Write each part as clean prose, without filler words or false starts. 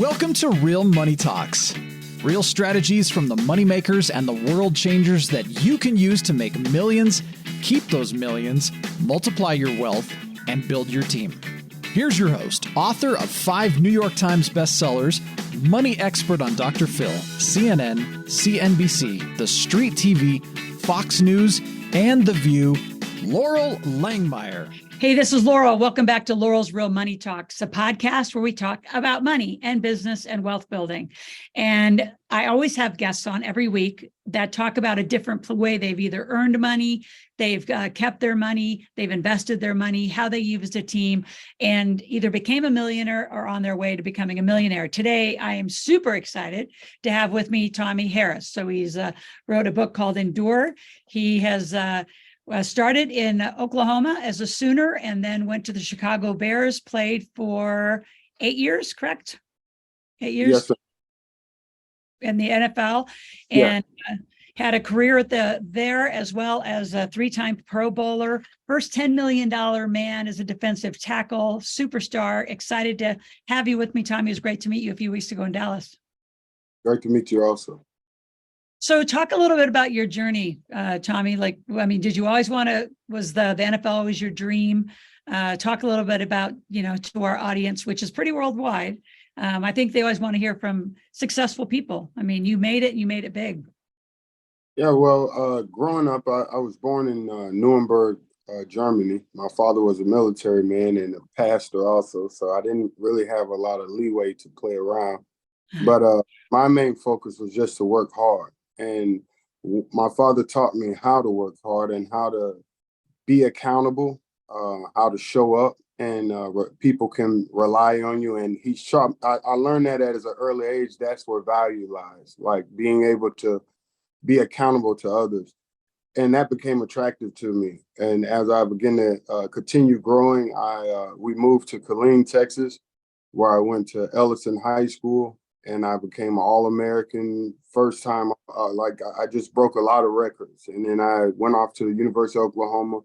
Welcome to Real Money Talks. Real strategies from the moneymakers and the world changers that you can use to make millions, keep those millions, multiply your wealth, and build your team. Here's your host, author of 5 New York Times bestsellers, money expert on Dr. Phil, CNN, CNBC, The Street TV, Fox News, and The View, Laurel Langmeyer. Hey, this is Laurel. Welcome back to Laurel's Real Money Talks, a podcast where we talk about money and business and wealth building. And I always have guests on every week that talk about a different way they've either earned money, they've kept their money, they've invested their money, how they used a team, and either became a millionaire or on their way to becoming a millionaire. Today, I am super excited to have with me Tommie Harris. So he's wrote a book called Endure. He has started in Oklahoma as a Sooner and then went to the Chicago Bears, played for 8 years, correct? 8 years? Yes, sir. In the NFL, and had a career at there as well as a 3-time Pro Bowler, first $10 million man as a defensive tackle, superstar. Excited to have you with me, Tommie. It was great to meet you a few weeks ago in Dallas. Great to meet you also. So talk a little bit about your journey, Tommie. Did you always was the NFL always your dream? Talk a little bit about, to our audience, which is pretty worldwide. I think they always want to hear from successful people. I mean, you made it big. Yeah, well, growing up, I was born in Nuremberg, Germany. My father was a military man and a pastor also, so I didn't really have a lot of leeway to play around. But my main focus was just to work hard. And my father taught me how to work hard and how to be accountable, how to show up, and people can rely on you. And he's sharp. I learned that at an early age. That's where value lies, like being able to be accountable to others. And that became attractive to me. And as I began to continue growing, we moved to Killeen, Texas, where I went to Ellison High School. And I became an All-American first time. I just broke a lot of records. And then I went off to the University of Oklahoma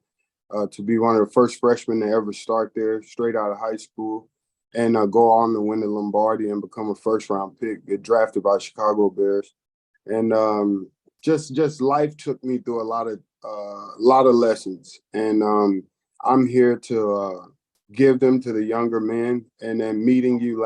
to be one of the first freshmen to ever start there, straight out of high school, and go on to win the Lombardi and become a first-round pick, get drafted by Chicago Bears. And just life took me through a lot of lessons. And I'm here to give them to the younger men. And then meeting you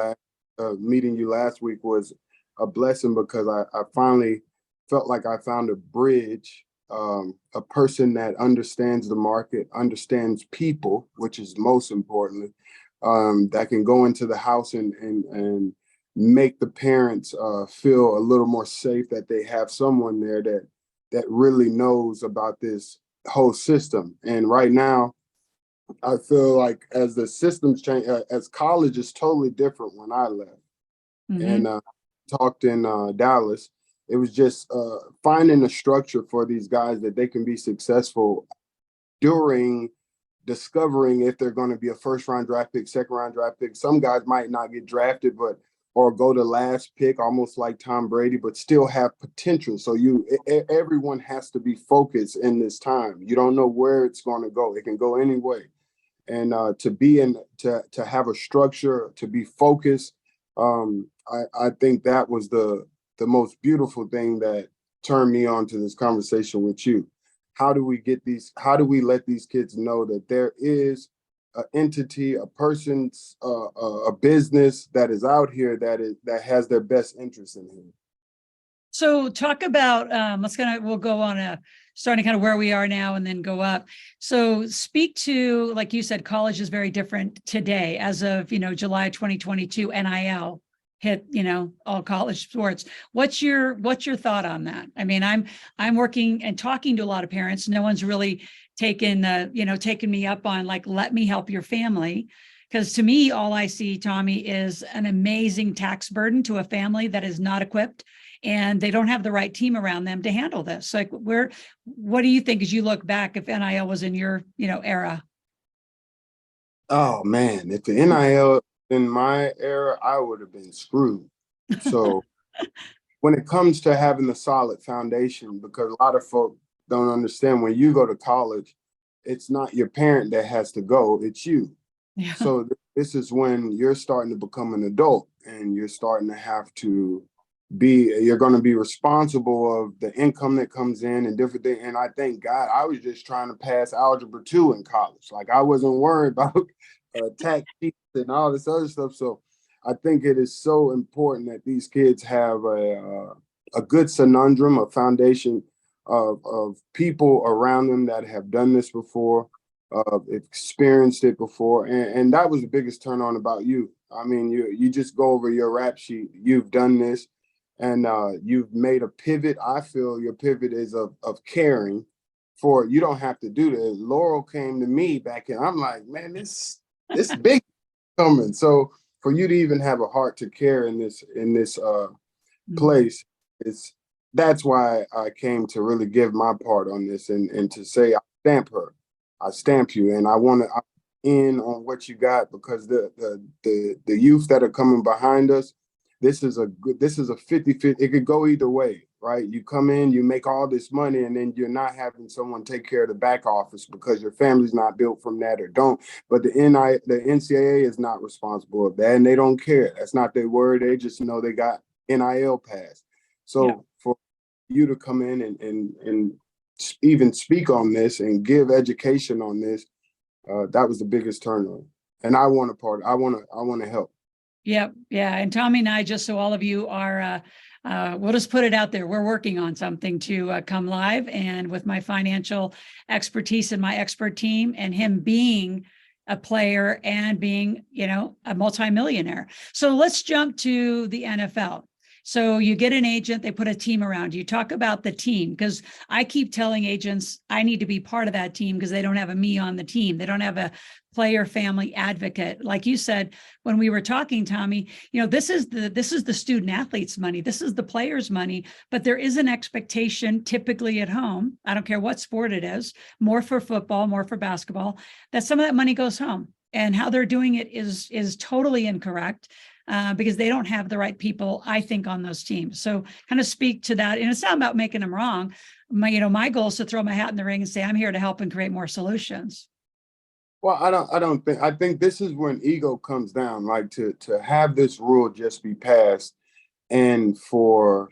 last week was a blessing because I finally felt like I found a bridge, a person that understands the market, understands people, which is most importantly, that can go into the house and make the parents feel a little more safe, that they have someone there that really knows about this whole system. And right now, I feel like as the systems change, as college is totally different when I left. Mm-hmm. And talked in Dallas. It was just finding a structure for these guys that they can be successful during discovering if they're going to be a first-round draft pick, second-round draft pick. Some guys might not get drafted, or go to last pick, almost like Tom Brady, but still have potential. So everyone has to be focused in this time. You don't know where it's going to go. It can go any way. And to have a structure, to be focused, I think that was the most beautiful thing that turned me on to this conversation with you. How do we let these kids know that there is an entity, a person's, a business that is out here that has their best interest in him? So talk about, we'll go on starting kind of where we are now and then go up. So speak to, like you said, college is very different today as of, July 2022, NIL hit, all college sports. What's your thought on that? I mean, I'm working and talking to a lot of parents. No one's really taken me up on let me help your family. Because to me, all I see, Tommie, is an amazing tax burden to a family that is not equipped and they don't have the right team around them to handle this. What do you think as you look back if NIL was in your, era? Oh man, if the NIL in my era, I would have been screwed. So when it comes to having a solid foundation, because a lot of folk don't understand when you go to college, it's not your parent that has to go, it's you. Yeah. So this is when you're starting to become an adult. and you're starting to have to you're going to be responsible of the income that comes in and different things. And I thank God I was just trying to pass algebra 2 in college. Like I wasn't worried about tax sheets and all this other stuff. So I think it is so important that these kids have a good conundrum, a foundation of people around them that have done this before, experienced it before. And that was the biggest turn on about you. I mean, you just go over your rap sheet. You've done this, and you've made a pivot. I feel your pivot is of caring for, you don't have to do this. Laurel came to me back and I'm like, man, this big coming. So for you to even have a heart to care in this place, that's why I came to really give my part on this and to say I stamp you, and I want to in on what you got, because the youth that are coming behind us, this is a 50-50. It could go either way, right? You come in, you make all this money, and then you're not having someone take care of the back office because your family's not built from that or don't. But the NCAA is not responsible of that, and they don't care. That's not their word. They just know they got NIL passed. So for you to come in and even speak on this and give education on this, that was the biggest turn on. And I want to help. Yep. Yeah. And Tommie and I, just so all of you are, we'll just put it out there. We're working on something to come live, and with my financial expertise and my expert team, and him being a player and being, a multimillionaire. So let's jump to the NFL. So you get an agent, they put a team around you. Talk about the team, because I keep telling agents I need to be part of that team because they don't have a me on the team. They don't have a player family advocate. Like you said, when we were talking, Tommie, this is the student athlete's money. This is the player's money, but there is an expectation typically at home. I don't care what sport it is, more for football, more for basketball, that some of that money goes home, and how they're doing it is totally incorrect. Because they don't have the right people, I think, on those teams. So kind of speak to that. And it's not about making them wrong. My goal is to throw my hat in the ring and say, I'm here to help and create more solutions. Well, I think this is when ego comes down, like to have this rule just be passed, and for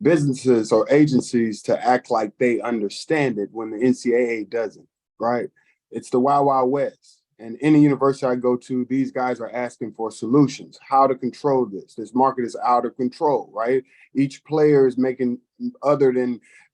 businesses or agencies to act like they understand it when the NCAA doesn't, right? It's the Wild Wild West. And any university I go to, these guys are asking for solutions, how to control this. This market is out of control, right? Each player is making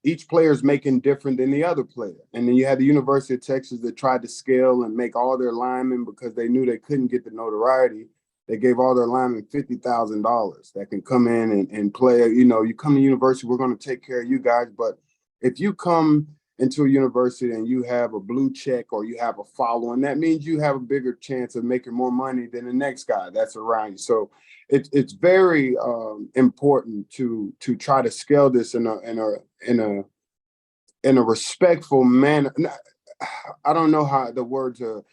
different than the other player. And then you had the University of Texas that tried to scale and make all their linemen, because they knew they couldn't get the notoriety. They gave all their linemen $50,000 that can come in and play. You come to university, we're going to take care of you guys. But if you come into a university and you have a blue check or you have a following, that means you have a bigger chance of making more money than the next guy that's around you. So it's very important to try to scale this in a respectful manner. I don't know how the words are.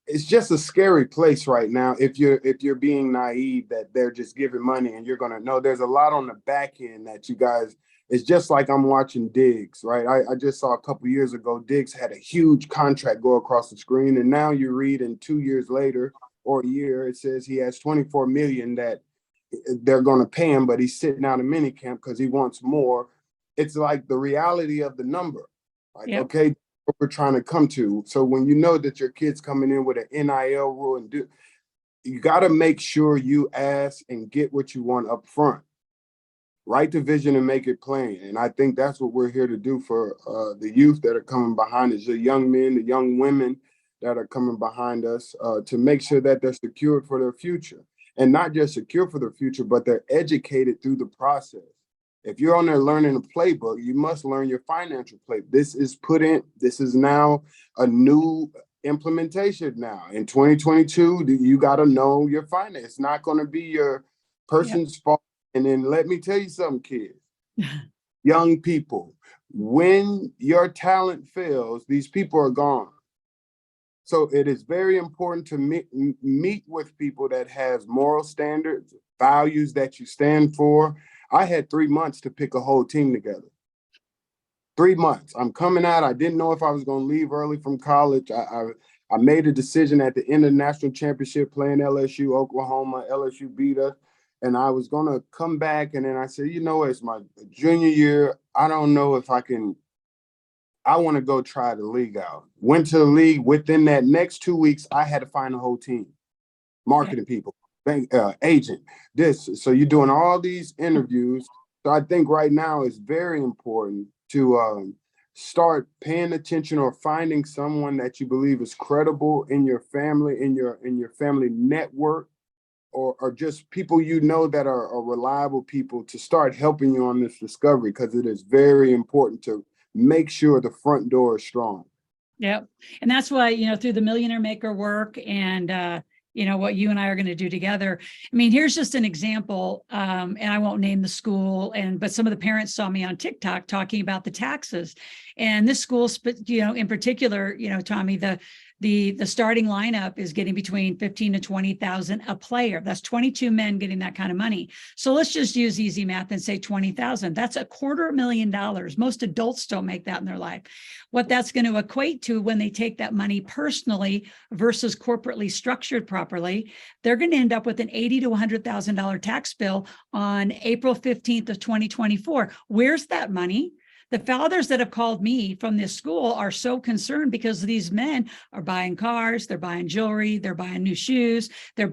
It's just a scary place right now if you're being naive that they're just giving money and you're gonna know. There's a lot on the back end that you guys. It's just like I'm watching Diggs, right? I just saw a couple years ago, Diggs had a huge contract go across the screen, and now you read in 2 years later or a year, it says he has $24 million that they're going to pay him, but he's sitting out of minicamp because he wants more. It's like the reality of the number. Like, okay, what we're trying to come to. So when you know that your kid's coming in with an NIL rule, you got to make sure you ask and get what you want up front. Write the vision and make it plain. And I think that's what we're here to do for the youth that are coming behind us, the young men, the young women that are coming behind us, to make sure that they're secured for their future. And not just secure for their future, but they're educated through the process. If you're on there learning a playbook, you must learn your financial playbook. This is now a new implementation now. In 2022, you got to know your finance. It's not going to be your person's fault. And then let me tell you something, kids, young people, when your talent fails, these people are gone. So it is very important to meet with people that has moral standards, values that you stand for. I had 3 months to pick a whole team together. 3 months. I'm coming out. I didn't know if I was going to leave early from college. I made a decision at the end of the national championship playing LSU, Oklahoma. LSU beat us. And I was going to come back. And then I said, it's my junior year. I don't know if I want to go try the league out. Went to the league. Within that next 2 weeks, I had to find a whole team, marketing people, bank, agent, this. So you're doing all these interviews. So I think right now it's very important to start paying attention or finding someone that you believe is credible in your family, in your family network, or just people that are reliable people to start helping you on this discovery, because it is very important to make sure the front door is strong. Yep. And that's why, through the Millionaire Maker work and, what you and I are going to do together. I mean, here's just an example, and I won't name the school, but some of the parents saw me on TikTok talking about the taxes. And this school, in particular, Tommie, the starting lineup is getting between 15 to 20,000 a player. That's 22 men getting that kind of money. So let's just use easy math and say 20,000. That's $250,000. Most adults don't make that in their life. What that's going to equate to when they take that money personally versus corporately structured properly, they're going to end up with an $80,000 to $100,000 tax bill on April 15th of 2024. Where's that money? The fathers that have called me from this school are so concerned because these men are buying cars, they're buying jewelry, they're buying new shoes, they're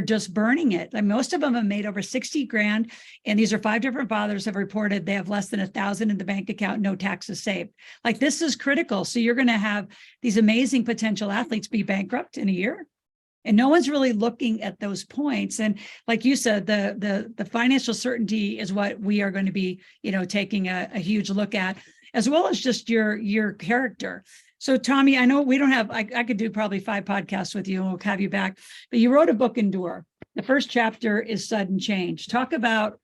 just burning it. Like most of them have made over 60 grand. And these are 5 different fathers have reported they have less than 1,000 in the bank account, no taxes saved. Like this is critical. So you're going to have these amazing potential athletes be bankrupt in a year. And no one's really looking at those points. And like you said, the financial certainty is what we are going to be, taking a huge look at, as well as just your character. So Tommie, I know we don't have, I could do probably 5 podcasts with you and we'll have you back, but you wrote a book, Endure. The first chapter is Sudden Change. Talk about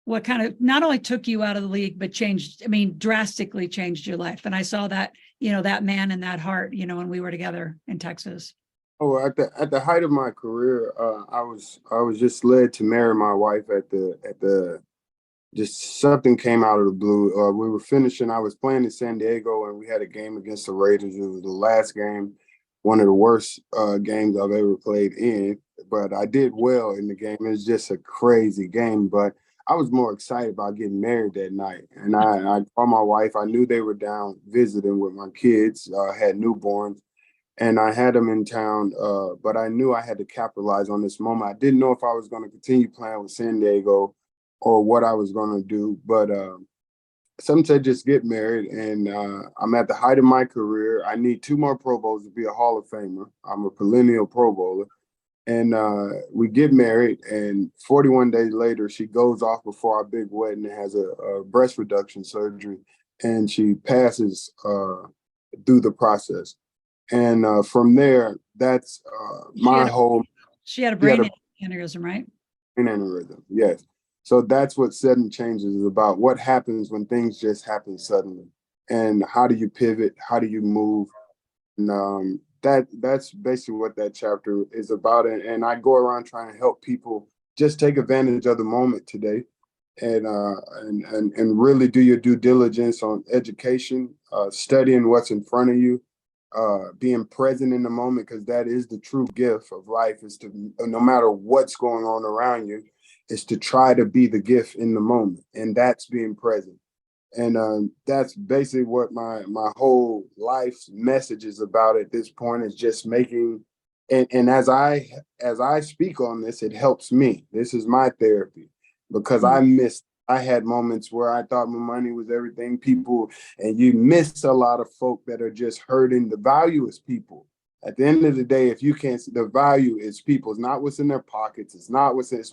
what kind of not only took you out of the league, but drastically changed your life. And I saw that, that man and that heart, when we were together in Texas. Oh, at the height of my career, I was just led to marry my wife just something came out of the blue. We were finishing. I was playing in San Diego, and we had a game against the Raiders. It was the last game, one of the worst games I've ever played in. But I did well in the game. It was just a crazy game. But I was more excited about getting married that night. And I called my wife. I knew they were down visiting with my kids. Had newborns. And I had them in town, but I knew I had to capitalize on this moment. I didn't know if I was going to continue playing with San Diego or what I was going to do. But some said just get married. And I'm at the height of my career. I need 2 more Pro Bowls to be a Hall of Famer. I'm a perennial Pro Bowler. And we get married. And 41 days later, she goes off before our big wedding and has a breast reduction surgery. And she passes through the process. And from there, that's she had a brain aneurysm, right? Brain aneurysm, yes. So that's what Sudden Changes is about. What happens when things just happen suddenly? And how do you pivot? How do you move? And that's basically what that chapter is about. And I go around trying to help people just take advantage of the moment today and really do your due diligence on education, studying what's in front of you. Being present in the moment, because that is the true gift of life, is to, no matter what's going on around you, is to try to be the gift in the moment, and that's being present. And that's basically what my whole life's message is about at this point, is just making, and as I speak on this, it helps me. This is my therapy, because I had moments where I thought my money was everything. And you miss a lot of folk that are just hurting. The value is people. At the end of the day, if you can't see, the value is people. It's not what's in their pockets. It's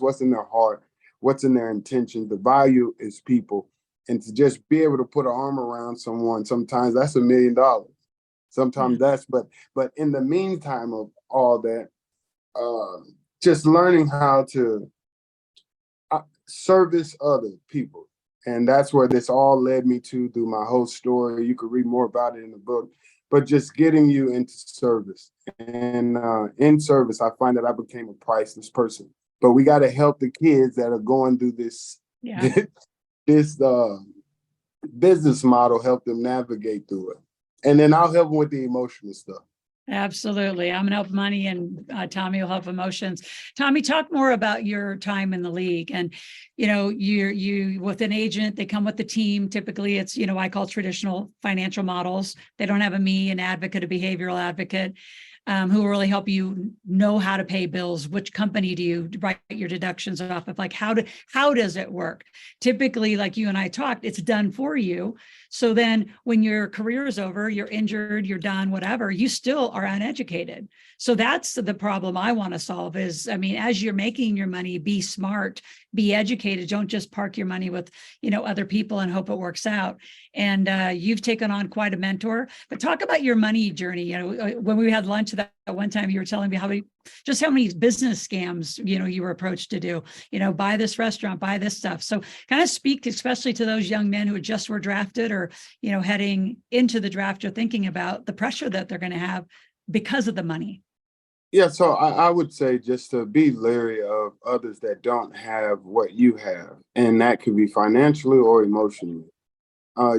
what's in their heart, what's in their intentions. The value is people. And to just be able to put an arm around someone, sometimes that's $1 million. Sometimes but in the meantime of all that, just learning how to service other people. And that's where this all led me to through my whole story. You could read more about it in the book, but just getting you into service. And in service, I find that I became a priceless person. But we got to help the kids that are going through this, this business model, help them navigate through it. And then I'll help them with the emotional stuff. Absolutely. I'm gonna help money, and Tommie will help emotions. Tommie, talk more about your time in the league. And, you with an agent, they come with the team. Typically it's, I call traditional financial models. They don't have an advocate, a behavioral advocate, who will really help you know how to pay bills. Which company do you write your deductions off of? Like, how does it work? Typically, like you and I talked, it's done for you. So then when your career is over, you're injured, you're done, whatever, you still are uneducated. So that's the problem I want to solve is, as you're making your money, be smart, be educated. Don't just park your money with, other people and hope it works out. And you've taken on quite a mentor. But talk about your money journey. When we had lunch that one time, you were telling me how many business scams, you were approached to do, buy this restaurant, buy this stuff. So kind of speak, especially to those young men who just were drafted or, heading into the draft or thinking about the pressure that they're going to have because of the money. Yeah, so I would say just to be leery of others that don't have what you have, and that could be financially or emotionally.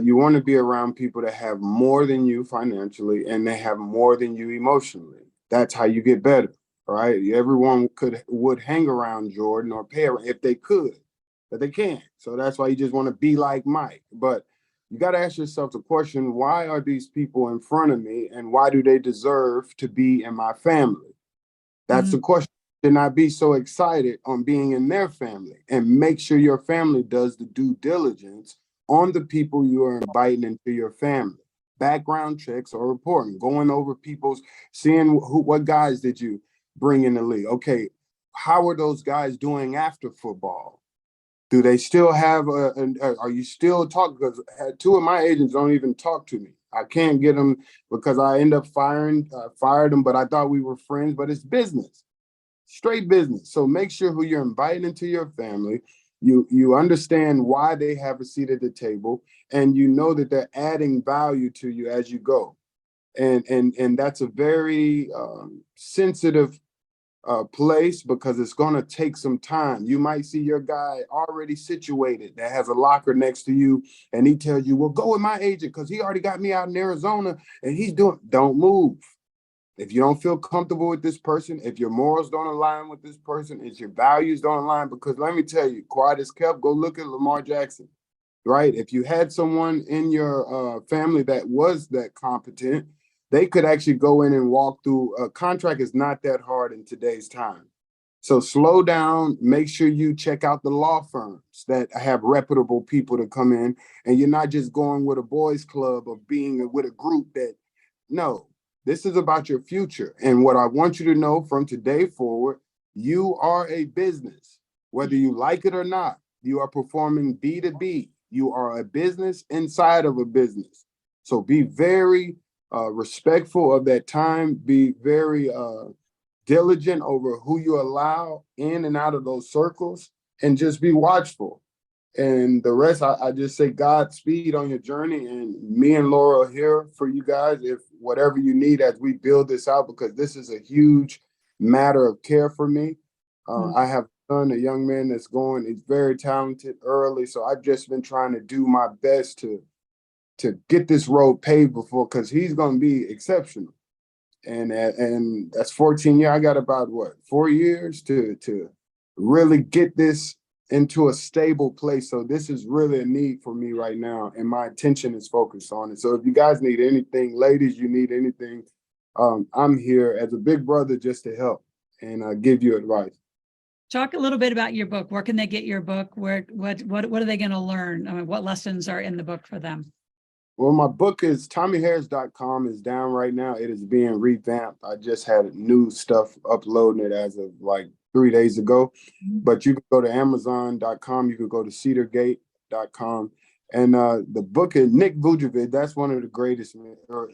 You want to be around people that have more than you financially and they have more than you emotionally. That's how you get better, right? Everyone would hang around Jordan or pay around if they could, but they can't. So that's why you just want to be like Mike. But you got to ask yourself the question, why are these people in front of me and why do they deserve to be in my family? That's the question. To not be so excited on being in their family, and make sure your family does the due diligence on the people you are inviting into your family. Background checks are important. Going over people's, seeing what guys did you bring in the league. Okay, how are those guys doing after football? Do they still have are you still talking? Because two of my agents don't even talk to me. I can't get them because I end up fired them, but I thought we were friends, but it's business, straight business. So make sure who you're inviting into your family, you understand why they have a seat at the table, and you know that they're adding value to you as you go. And that's a very sensitive place because it's going to take some time. You might see your guy already situated that has a locker next to you, and he tells you, well, go with my agent because he already got me out in Arizona and he's doing, don't move. If you don't feel comfortable with this person, if your morals don't align with this person, if your values don't align, because let me tell you, quiet as kept, go look at Lamar Jackson, right? If you had someone in your family that was that competent, they could actually go in and walk through. A contract is not that hard in today's time. So slow down, make sure you check out the law firms that have reputable people to come in, and you're not just going with a boys club of being with a group that, no, this is about your future. And what I want you to know from today forward, you are a business. Whether you like it or not, you are performing B2B. You are a business inside of a business. So be very respectful of that time. Be very diligent over who you allow in and out of those circles, and just be watchful. And the rest, I just say Godspeed on your journey. And me and Laura are here for you guys if whatever you need as we build this out, because this is a huge matter of care for me. I have a young man that's going, he's very talented early. So I've just been trying to do my best to get this road paved before, because he's going to be exceptional. And that's 14 years. I got about 4 years to really get this into a stable place. So this is really a need for me right now, and my attention is focused on it. So if you guys need anything, ladies, you need anything, I'm here as a big brother just to help and give you advice. Talk a little bit about your book. Where can they get your book? What are they going to learn? What lessons are in the book for them? Well, my book is TommieHarris.com is down right now. It is being revamped. I just had new stuff uploading it as of like 3 days ago. But you can go to Amazon.com. You can go to CedarGate.com. And the book is Nick Vujovic. That's one of the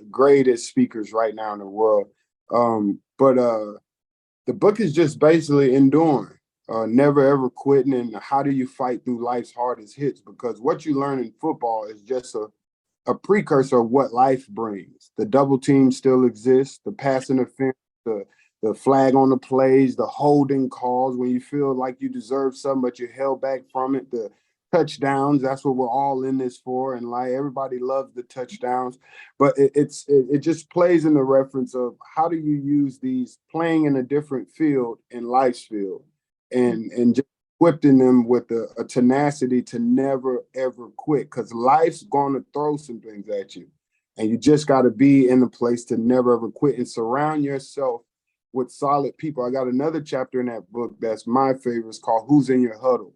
greatest speakers right now in the world. But the book is just basically enduring, never ever quitting, and how do you fight through life's hardest hits? Because what you learn in football is just a precursor of what life brings. The double team still exists, the pass interference, the flag on the plays, the holding calls when you feel like you deserve something, but you're held back from it, the touchdowns. That's what we're all in this for. And like everybody loves the touchdowns, but it just plays in the reference of how do you use these playing in a different field in life's field, and just equipping them with a tenacity to never ever quit, because life's going to throw some things at you, and you just got to be in a place to never ever quit and surround yourself with solid people. I got another chapter in that book that's my favorite. It's called Who's in Your Huddle.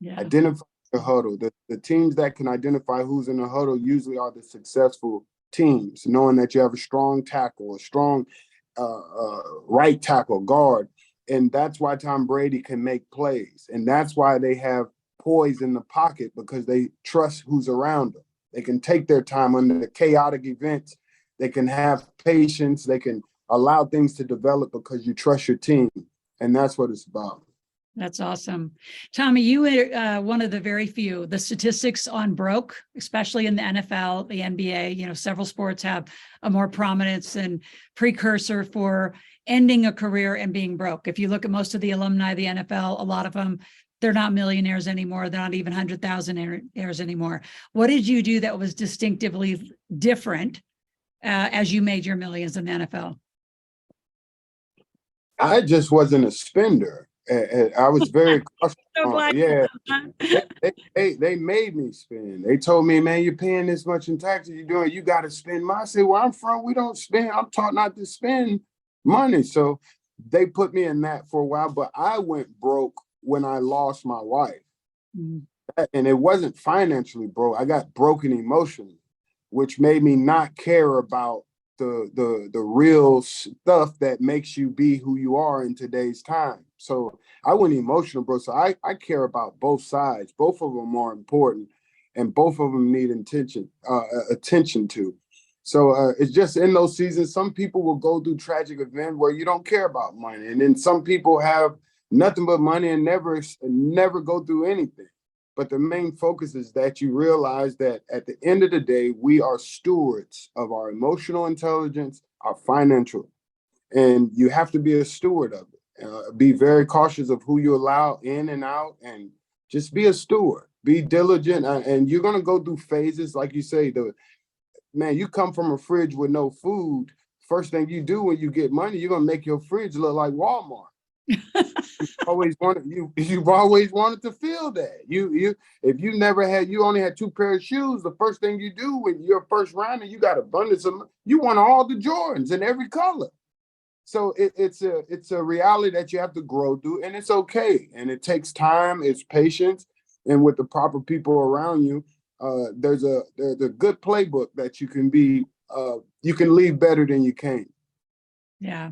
Yeah. Identify the huddle. The teams that can identify who's in the huddle usually are the successful teams, knowing that you have a strong tackle, a strong right tackle, guard. And that's why Tom Brady can make plays. And that's why they have poise in the pocket, because they trust who's around them. They can take their time under the chaotic events. They can have patience. They can allow things to develop because you trust your team. And that's what it's about. That's awesome. Tommie, you were one of the very few. The statistics on broke, especially in the NFL, the NBA, several sports have a more prominence and precursor for ending a career and being broke. If you look at most of the alumni of the NFL, a lot of them, they're not millionaires anymore. They're not even 100,000-aires anymore. What did you do that was distinctively different as you made your millions in the NFL? I just wasn't a spender. I was very cautious. So glad. Yeah, they made me spend. They told me, man, you're paying this much in taxes. You got to spend. I said, where I'm from, we don't spend. I'm taught not to spend money. So they put me in that for a while. But I went broke when I lost my wife, and it wasn't financially broke. I got broken emotionally, which made me not care about the real stuff that makes you be who you are in today's time. So I went emotional, bro. So I care about both sides. Both of them are important, and both of them need attention to. So it's just in those seasons, some people will go through tragic events where you don't care about money. And then some people have nothing but money and never go through anything. But the main focus is that you realize that at the end of the day, we are stewards of our emotional intelligence, our financial, and you have to be a steward of it. Be very cautious of who you allow in and out, and just be a steward. Be diligent, and you're going to go through phases. Like you say, you come from a fridge with no food. First thing you do when you get money, you're going to make your fridge look like Walmart. You've always wanted to feel that. If you only had 2 pairs of shoes, the first thing you do when you're first round and you got abundance of, you want all the Jordans in every color. So it's a reality that you have to grow through, and it's okay. And it takes time, it's patience, and with the proper people around you, there's a good playbook that you can leave better than you came. Yeah.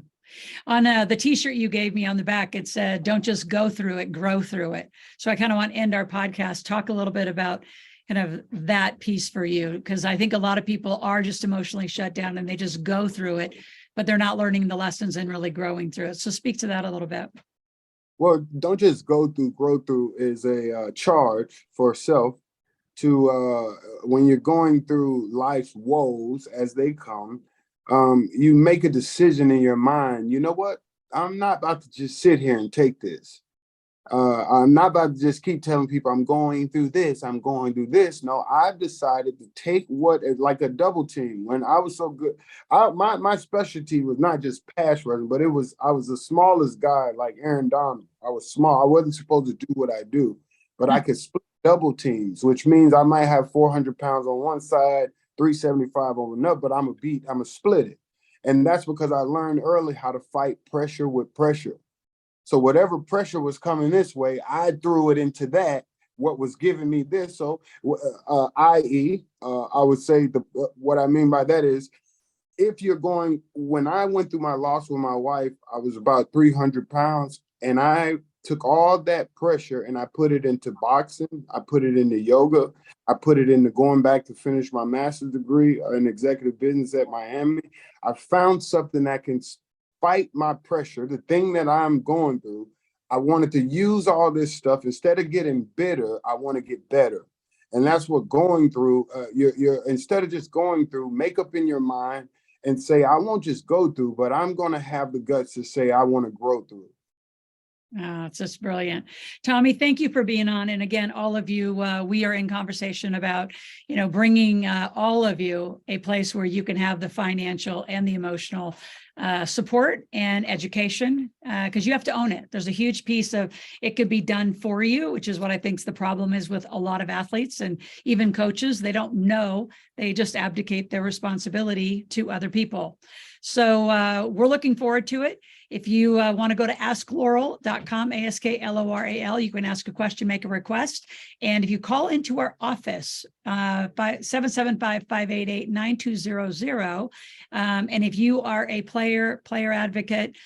On the t-shirt you gave me on the back, it said, don't just go through it, grow through it. So I kind of want to end our podcast, talk a little bit about kind of that piece for you, because I think a lot of people are just emotionally shut down and they just go through it, but they're not learning the lessons and really growing through it. So speak to that a little bit. Well, don't just go through. Grow through is a charge for self to when you're going through life's woes as they come. You make a decision in your mind. You know what? I'm not about to just sit here and take this. I'm not about to just keep telling people I'm going through this. I'm going through this. No, I've decided to take like a double team. When I was so good, my specialty was not just pass rushing, but I was the smallest guy, like Aaron Donald. I was small. I wasn't supposed to do what I do, but I could split double teams, which means I might have 400 pounds on one side, 375 on another, but I'm a split it. And that's because I learned early how to fight pressure with pressure. So whatever pressure was coming this way, I threw it into that, what was giving me this. So, i.e., I would say what I mean by that is, when I went through my loss with my wife, I was about 300 pounds, and I took all that pressure and I put it into boxing. I put it into yoga. I put it into going back to finish my master's degree in executive business at Miami. I found something that can fight my pressure, the thing that I'm going through. I wanted to use all this stuff. Instead of getting bitter, I want to get better. And that's what going through, you're instead of just going through, make up in your mind and say, I won't just go through, but I'm going to have the guts to say, I want to grow through it. It's just brilliant. Tommie, thank you for being on. And again, all of you, we are in conversation about, bringing all of you a place where you can have the financial and the emotional support and education, because you have to own it. There's a huge piece of it could be done for you, which is what I think the problem is with a lot of athletes and even coaches. They don't know, they just abdicate their responsibility to other people. So we're looking forward to it. If you want to go to askloral.com, ASKLORAL, you can ask a question, make a request. And if you call into our office, 775-588-9200, and if you are a player advocate,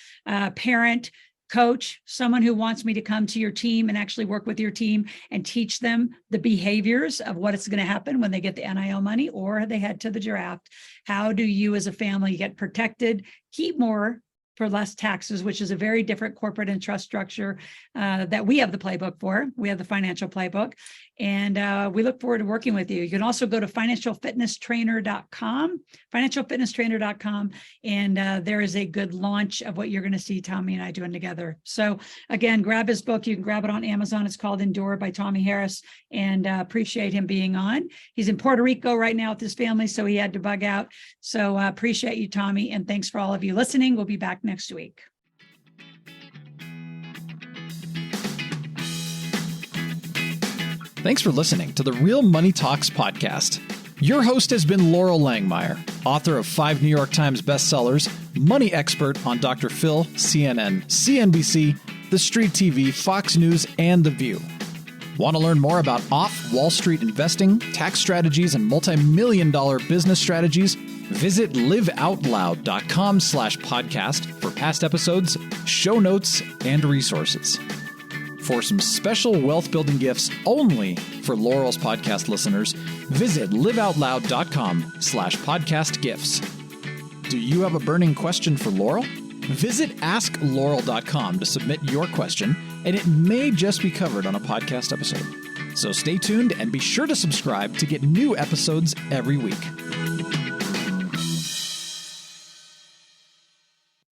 parent, coach, someone who wants me to come to your team and actually work with your team and teach them the behaviors of what is going to happen when they get the NIL money or they head to the draft, how do you as a family get protected, keep more for less taxes, which is a very different corporate and trust structure that we have the playbook for. We have the financial playbook, and we look forward to working with you. You can also go to financialfitnesstrainer.com, and there is a good launch of what you're going to see Tommie and I doing together. So again, grab his book. You can grab it on Amazon. It's called Endure by Tommie Harris, and appreciate him being on. He's in Puerto Rico right now with his family, so he had to bug out. So appreciate you, Tommie, and thanks for all of you listening. We'll be back next week. Thanks for listening to the Real Money Talks podcast. Your host has been Laurel Langmeyer, author of 5 New York Times bestsellers, money expert on Dr. Phil, CNN, CNBC, The Street TV, Fox News, and The View. Want to learn more about off-Wall Street investing, tax strategies, and multi-million-dollar business strategies? Visit liveoutloud.com/podcast for past episodes, show notes, and resources. For some special wealth-building gifts only for Laurel's podcast listeners, visit liveoutloud.com/podcast gifts. Do you have a burning question for Laurel? Visit asklaurel.com to submit your question, and it may just be covered on a podcast episode. So stay tuned and be sure to subscribe to get new episodes every week.